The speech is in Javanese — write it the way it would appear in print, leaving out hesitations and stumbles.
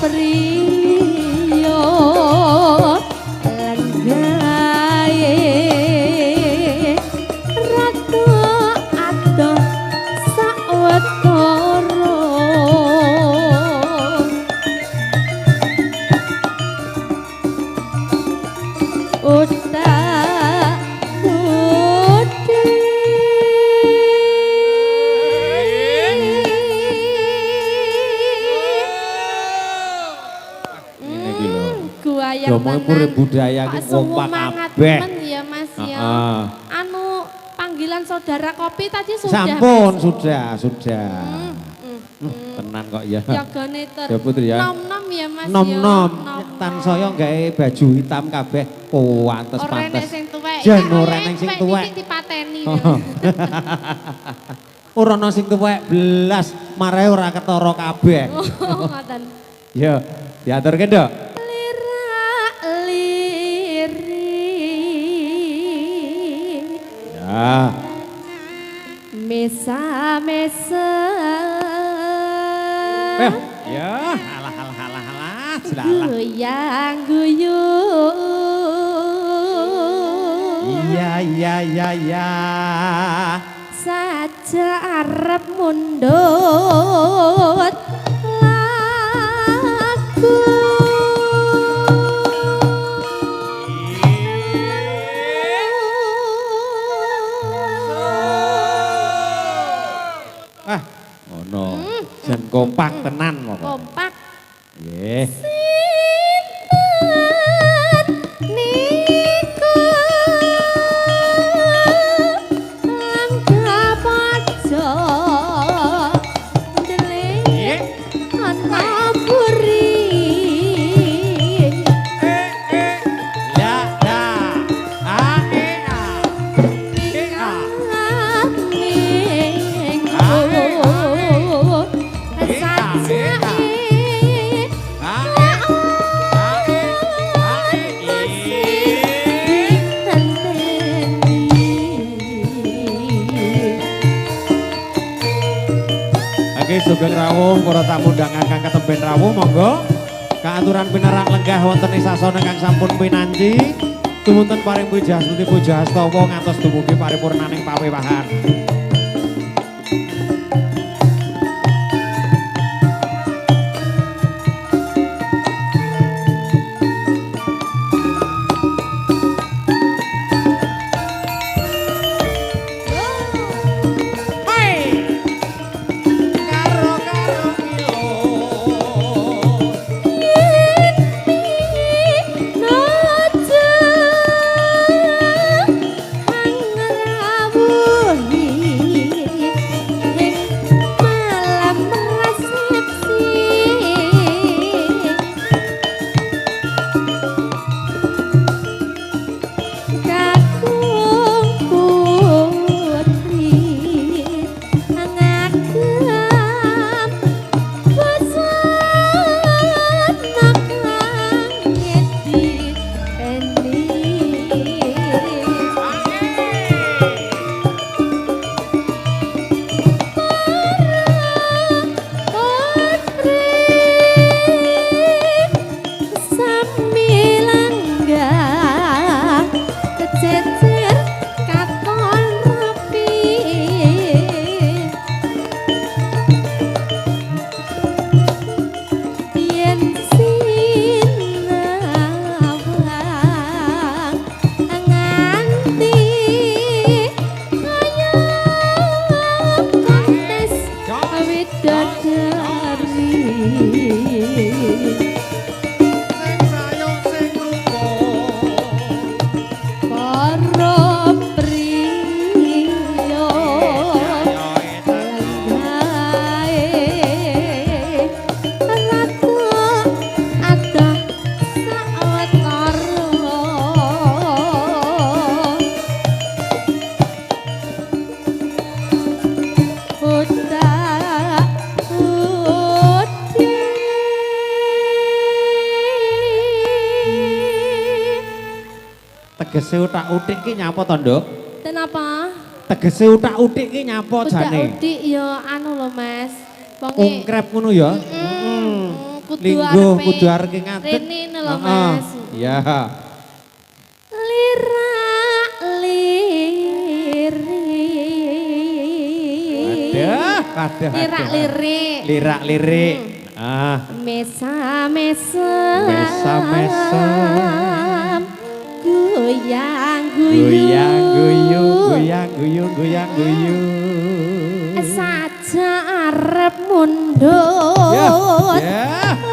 priya lenggae ratu adoh sawetara utak budi guayang tenan budaya ki kompak kabeh ya Mas ya anu panggilan saudara kopi tadi sudah sampun sudah tenan kok ya yagane ya Putri ya nom-nom ya Mas nom-nom tansaya gawe baju hitam kabeh pantes jan ora ning sing tuwek dipateni ora ana sing tuwek blas marahe ora ketara kabeh ngoten ya diaturke nduk ya mesa ya alah jelalah guyang guyu iya saja arep mundut lagu jan kompak tenan pokoknya. Kompak. Nggih. Sinten niku anggap aja ndeling ana buri. Sugeng rawuh para tamu ndang kang ketemben rawuh monggo kaaturan pinarak lenggah wonten ing sasana kang sampun pinanci tumunten paring puja stuti puja astawa ngantos dumugi paripurnaning pawewahan. Tegese utak-utik ki nyapa to, Nduk? Kenapa? Tegese utak-utik ki nyapa jane? Utak-utik ya anu lho, Mas. Ungkrep ngono ya? linggo kudu arep ngadeg. Rene lho Mas. Iya. Lirak lirik. Aduh. Lirak lirik. Lirak lirik. Mesa mesa. Mesa mesa. Goyang Goyang guyu. goyang guyu. Saja arep mundur. Ya.